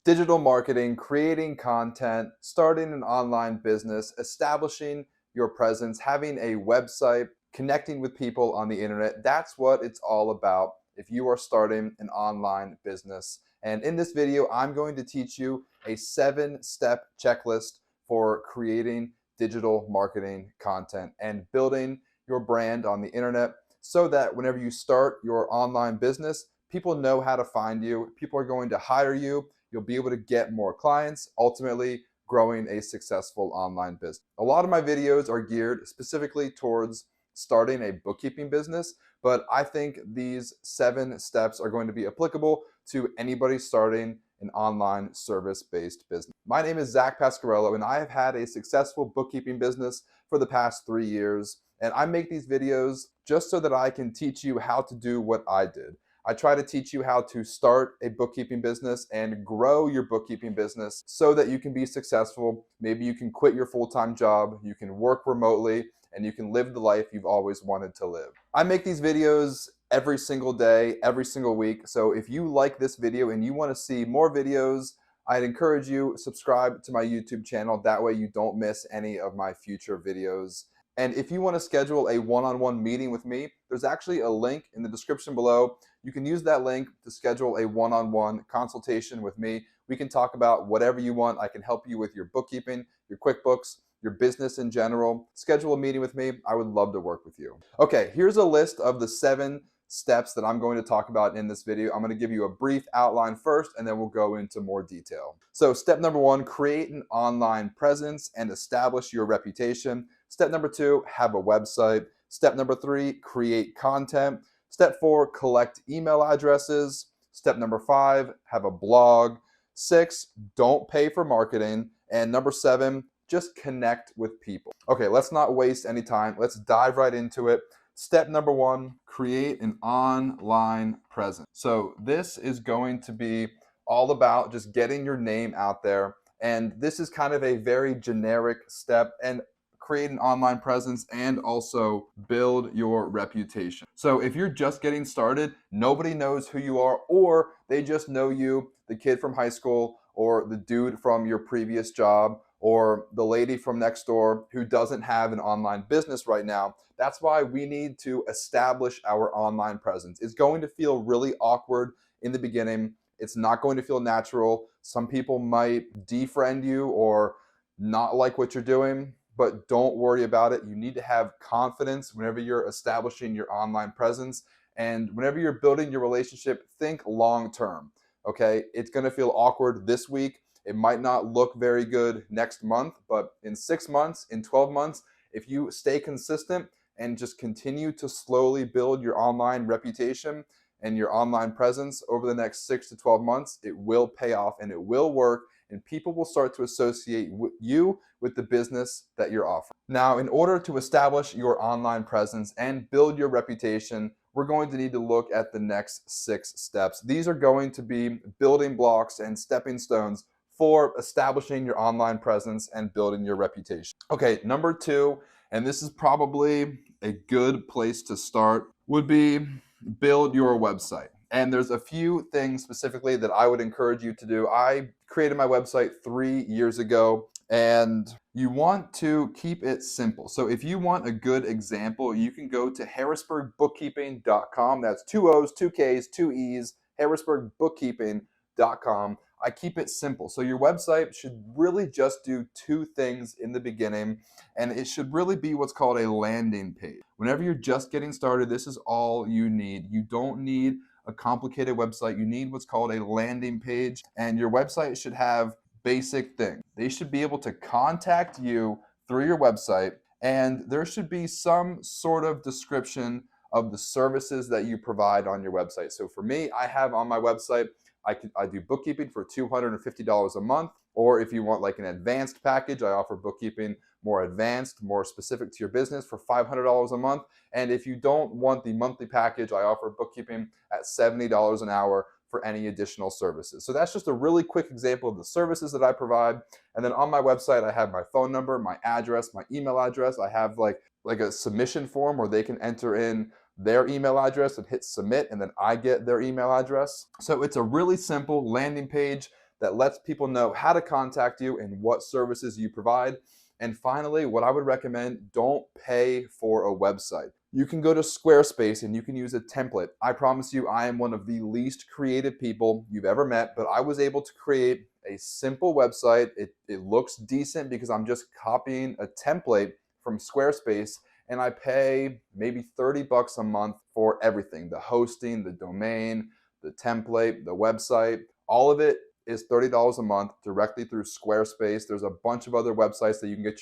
digital marketing, creating content, starting an online business, establishing your presence, having a website, connecting with people on the internet. That's what it's all about if you are starting an online business. And in this video, I'm going to teach you a 7-step checklist for creating digital marketing content and building your brand on the internet so that whenever you start your online business, people know how to find you. People are going to hire you. You'll be able to get more clients, ultimately growing a successful online business. A lot of my videos are geared specifically towards starting a bookkeeping business, but I think these 7 steps are going to be applicable to anybody starting an online service-based business. My name is Zach Pasquarello, and I have had a successful bookkeeping business for the past 3 years. And I make these videos just so that I can teach you how to do what I did. I try to teach you how to start a bookkeeping business and grow your bookkeeping business so that you can be successful. Maybe you can quit your full-time job, you can work remotely, and you can live the life you've always wanted to live. I make these videos every single day, every single week. So if you like this video and you want to see more videos, I'd encourage you subscribe to my YouTube channel. That way you don't miss any of my future videos. And if you want to schedule a one-on-one meeting with me, there's actually a link in the description below. You can use that link to schedule a one-on-one consultation with me. We can talk about whatever you want. I can help you with your bookkeeping, your QuickBooks, your business in general. Schedule a meeting with me. I would love to work with you. Okay, here's a list of the 7 steps that I'm going to talk about in this video. I'm going to give you a brief outline first, and then we'll go into more detail. So step number 1, create an online presence and establish your reputation. Step number 2, have a website. Step number 3, create content. Step 4, collect email addresses. Step number 5, have a blog. 6, don't pay for marketing. And number 7, just connect with people. Okay, let's not waste any time. Let's dive right into it. Step number 1, create an online presence. So this is going to be all about just getting your name out there. And this is kind of a very generic step, and create an online presence and also build your reputation. So if you're just getting started, nobody knows who you are, or they just know you, the kid from high school, or the dude from your previous job, or the lady from next door who doesn't have an online business right now. That's why we need to establish our online presence. It's going to feel really awkward in the beginning. It's not going to feel natural. Some people might defriend you or not like what you're doing, but don't worry about it. You need to have confidence whenever you're establishing your online presence. And whenever you're building your relationship, think long term, okay? It's gonna feel awkward this week. It might not look very good next month, but in 6 months, in 12 months, if you stay consistent and just continue to slowly build your online reputation and your online presence over the next 6 to 12 months, it will pay off and it will work, and people will start to associate you with the business that you're offering. Now, in order to establish your online presence and build your reputation, we're going to need to look at the next 6 steps. These are going to be building blocks and stepping stones for establishing your online presence and building your reputation. Okay, number 2, and this is probably a good place to start, would be build your website. And there's a few things specifically that I would encourage you to do. I created my website 3 years ago, and you want to keep it simple. So if you want a good example, you can go to harrisburgbookkeeping.com. That's 2 O's, 2 K's, 2 E's, harrisburgbookkeeping.com. I keep it simple. So your website should really just do 2 things in the beginning, and it should really be what's called a landing page. Whenever you're just getting started, this is all you need. You don't need a complicated website. You need what's called a landing page, and your website should have basic things. They should be able to contact you through your website, and there should be some sort of description of the services that you provide on your website. So for me, I have on my website, I do bookkeeping for $250 a month, or if you want like an advanced package, I offer bookkeeping more advanced, more specific to your business for $500 a month. And if you don't want the monthly package, I offer bookkeeping at $70 an hour for any additional services. So that's just a really quick example of the services that I provide. And then on my website, I have my phone number, my address, my email address. I have like a submission form where they can enter in their email address and hit submit, and then I get their email address. So it's a really simple landing page that lets people know how to contact you and what services you provide. And finally, what I would recommend, don't pay for a website. You can go to Squarespace and you can use a template. I promise you, I am one of the least creative people you've ever met, but I was able to create a simple website. It looks decent because I'm just copying a template from Squarespace, and I pay maybe $30 a month for everything: the hosting, the domain, the template, the website. All of it is $30 a month directly through Squarespace. There's a bunch of other websites that you can get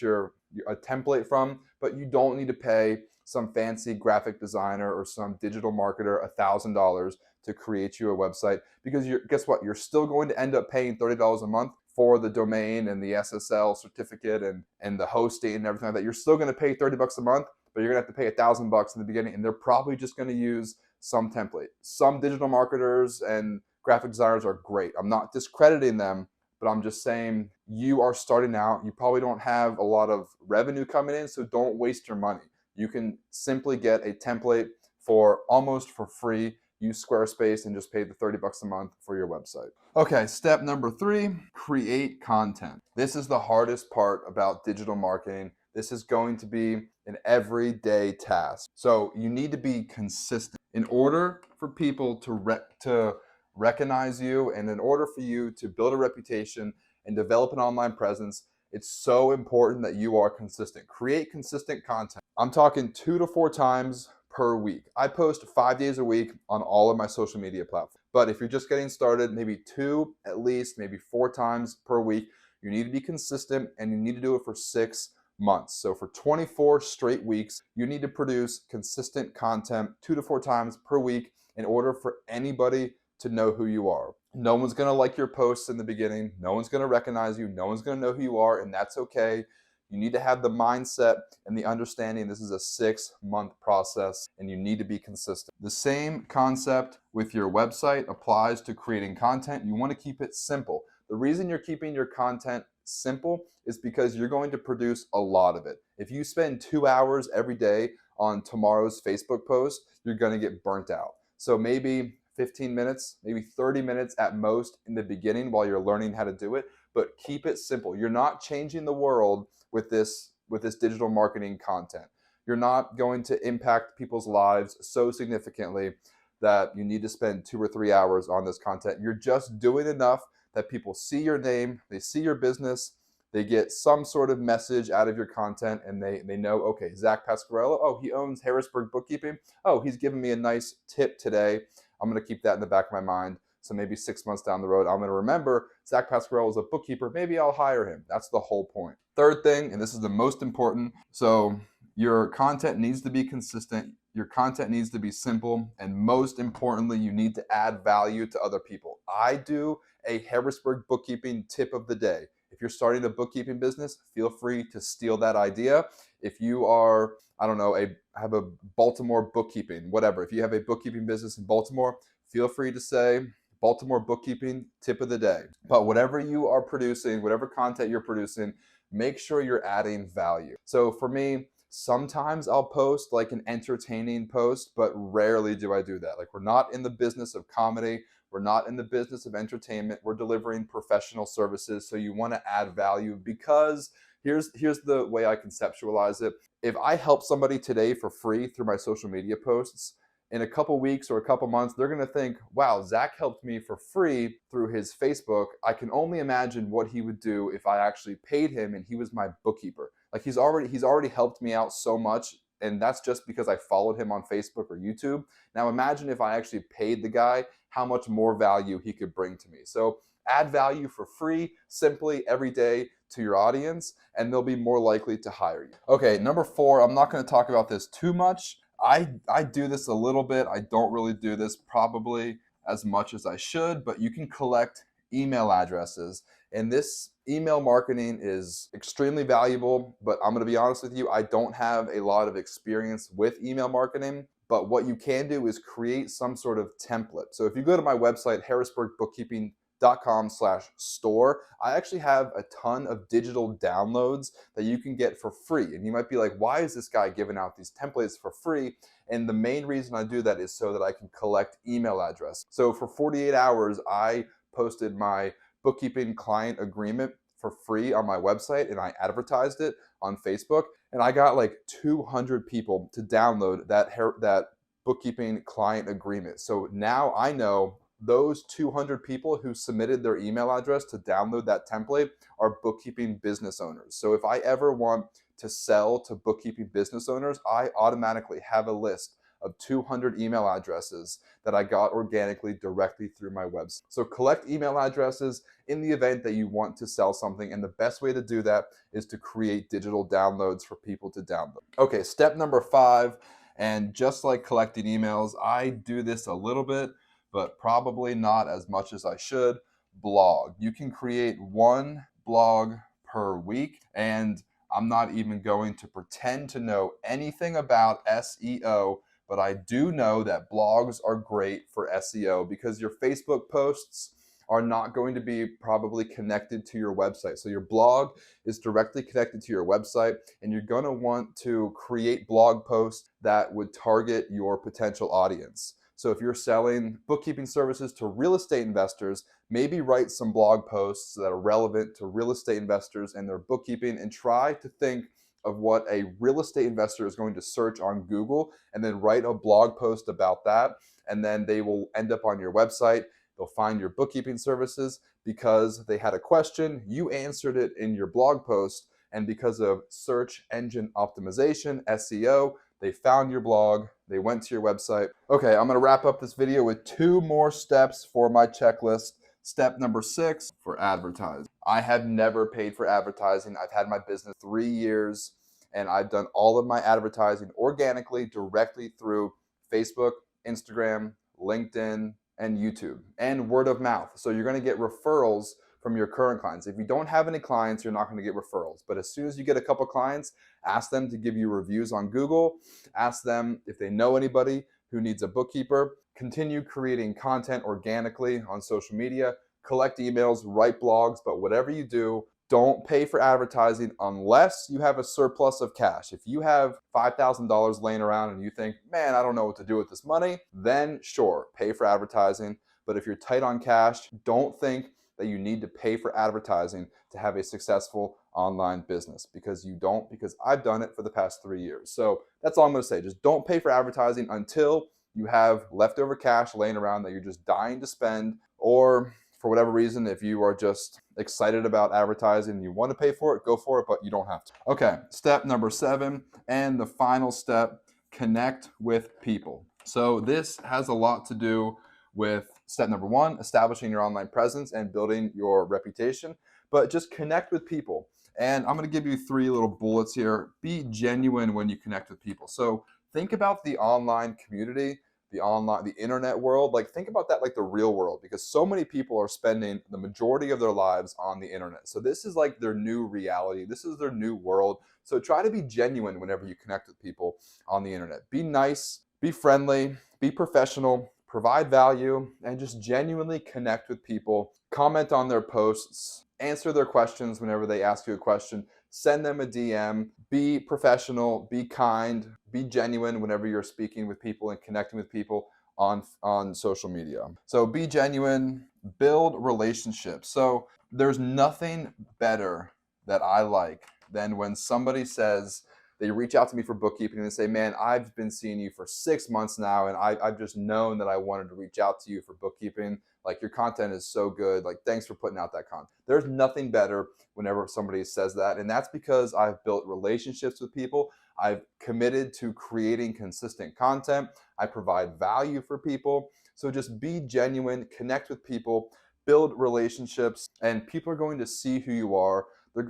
a template from, but you don't need to pay some fancy graphic designer or some digital marketer $1,000 to create you a website, because guess what? You're still going to end up paying $30 a month for the domain and the SSL certificate and the hosting and everything like that. You're still going to pay $30 a month, but you're going to have to pay $1,000 in the beginning, and they're probably just going to use some template. Some digital marketers and graphic designers are great. I'm not discrediting them, but I'm just saying, you are starting out. You probably don't have a lot of revenue coming in, so don't waste your money. You can simply get a template for almost for free. Use Squarespace and just pay the $30 a month for your website. Okay, step number 3, create content. This is the hardest part about digital marketing. This is going to be an everyday task. So you need to be consistent in order for people to recognize you, and in order for you to build a reputation and develop an online presence. It's so important that you are consistent. Create consistent content. I'm talking 2 to 4 times per week. I post 5 days a week on all of my social media platforms. But if you're just getting started, maybe 2 at least, maybe 4 times per week. You need to be consistent, and you need to do it for 6 months. So for 24 straight weeks, you need to produce consistent content 2 to 4 times per week in order for anybody to know who you are. No one's going to like your posts in the beginning. No one's going to recognize you. No one's going to know who you are, and that's okay. You need to have the mindset and the understanding this is a 6-month process, and you need to be consistent. The same concept with your website applies to creating content. You want to keep it simple. The reason you're keeping your content simple is because you're going to produce a lot of it. If you spend 2 hours every day on tomorrow's Facebook post, you're going to get burnt out. So maybe 15 minutes, maybe 30 minutes at most in the beginning while you're learning how to do it, but keep it simple. You're not changing the world with this digital marketing content. You're not going to impact people's lives so significantly that you need to spend 2 or 3 hours on this content. You're just doing enough that people see your name, they see your business, they get some sort of message out of your content, and they know, okay, Zach Pasquarello, oh, he owns Harrisburg Bookkeeping. Oh, he's giving me a nice tip today. I'm going to keep that in the back of my mind. So maybe 6 months down the road, I'm going to remember Zach Pasquarello is a bookkeeper. Maybe I'll hire him. That's the whole point. Third thing, and this is the most important. So your content needs to be consistent. Your content needs to be simple. And most importantly, you need to add value to other people. I do a Harrisburg bookkeeping tip of the day. If you're starting a bookkeeping business, feel free to steal that idea. If you are, I don't know, have a Baltimore bookkeeping, whatever. If you have a bookkeeping business in Baltimore, feel free to say Baltimore bookkeeping tip of the day. But whatever you are producing, whatever content you're producing, make sure you're adding value. So for me, sometimes I'll post like an entertaining post, but rarely do I do that. Like, we're not in the business of comedy. We're not in the business of entertainment. We're delivering professional services. So you want to add value, because here's the way I conceptualize it. If I help somebody today for free through my social media posts, in a couple weeks or a couple months, they're going to think, wow, Zach helped me for free through his Facebook. I can only imagine what he would do if I actually paid him and he was my bookkeeper. Like, he's already helped me out so much, and that's just because I followed him on Facebook or YouTube. Now imagine if I actually paid the guy, how much more value he could bring to me. So add value for free, simply every day to your audience, and they'll be more likely to hire you. Okay, number 4, I'm not going to talk about this too much. I do this a little bit. I don't really do this probably as much as I should, but you can collect email addresses. And this email marketing is extremely valuable, but I'm going to be honest with you, I don't have a lot of experience with email marketing. But what you can do is create some sort of template. So if you go to my website, harrisburgbookkeeping.com/store, I actually have a ton of digital downloads that you can get for free. And you might be like, why is this guy giving out these templates for free? And the main reason I do that is so that I can collect email address. So for 48 hours, I posted my bookkeeping client agreement for free on my website, and I advertised it on Facebook, and I got like 200 people to download that bookkeeping client agreement. So now I know those 200 people who submitted their email address to download that template are bookkeeping business owners. So if I ever want to sell to bookkeeping business owners, I automatically have a list of 200 email addresses that I got organically directly through my website. So collect email addresses in the event that you want to sell something, and the best way to do that is to create digital downloads for people to download. Okay, step number 5, and just like collecting emails, I do this a little bit, but probably not as much as I should. Blog. You can create one blog per week, and I'm not even going to pretend to know anything about SEO, but I do know that blogs are great for SEO because your Facebook posts are not going to be probably connected to your website. So your blog is directly connected to your website, and you're going to want to create blog posts that would target your potential audience. So if you're selling bookkeeping services to real estate investors, maybe write some blog posts that are relevant to real estate investors and their bookkeeping, and try to think of what a real estate investor is going to search on Google, and then write a blog post about that. And then they will end up on your website. They'll find your bookkeeping services because they had a question, you answered it in your blog post, and because of search engine optimization, SEO, they found your blog, they went to your website. Okay, I'm gonna wrap up this video with 2 more steps for my checklist. Step number 6, for advertising. I have never paid for advertising. I've had my business 3 years, and I've done all of my advertising organically, directly through Facebook, Instagram, LinkedIn, and YouTube, and word of mouth. So you're gonna get referrals from your current clients. If you don't have any clients, you're not gonna get referrals. But as soon as you get a couple clients, ask them to give you reviews on Google, ask them if they know anybody who needs a bookkeeper, continue creating content organically on social media, collect emails, write blogs, but whatever you do, don't pay for advertising unless you have a surplus of cash. If you have $5,000 laying around and you think, man, I don't know what to do with this money, then sure, pay for advertising. But if you're tight on cash, don't think that you need to pay for advertising to have a successful online business, because you don't, because I've done it for the past 3 years. So that's all I'm gonna say. Just don't pay for advertising until you have leftover cash laying around that you're just dying to spend, or for whatever reason, if you are just excited about advertising and you want to pay for it, go for it, but you don't have to. Okay, step number 7, and the final step, connect with people. So this has a lot to do with step number 1, establishing your online presence and building your reputation, but just connect with people. And I'm going to give you 3 little bullets here. Be genuine when you connect with people. So think about the online community, the internet world. Like, think about that like the real world, because so many people are spending the majority of their lives on the internet. So this is like their new reality. This is their new world. So try to be genuine whenever you connect with people on the internet. Be nice, be friendly, be professional, provide value, and just genuinely connect with people. Comment on their posts, answer their questions whenever they ask you a question, send them a DM, be professional, be kind, be genuine whenever you're speaking with people and connecting with people on social media. So be genuine, build relationships. So there's nothing better that I like than when somebody says, they reach out to me for bookkeeping and they say, man, I've been seeing you for 6 months now, and I've just known that I wanted to reach out to you for bookkeeping. Like, your content is so good. Like, thanks for putting out that content. There's nothing better whenever somebody says that. And that's because I've built relationships with people. I've committed to creating consistent content. I provide value for people. So just be genuine, connect with people, build relationships, and people are going to see who you are.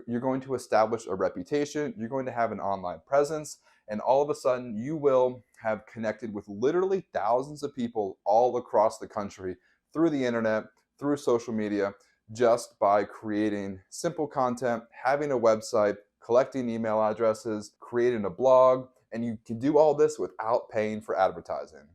You're going to establish a reputation, you're going to have an online presence, and all of a sudden you will have connected with literally thousands of people all across the country through the internet, through social media, just by creating simple content, having a website, collecting email addresses, creating a blog, and you can do all this without paying for advertising.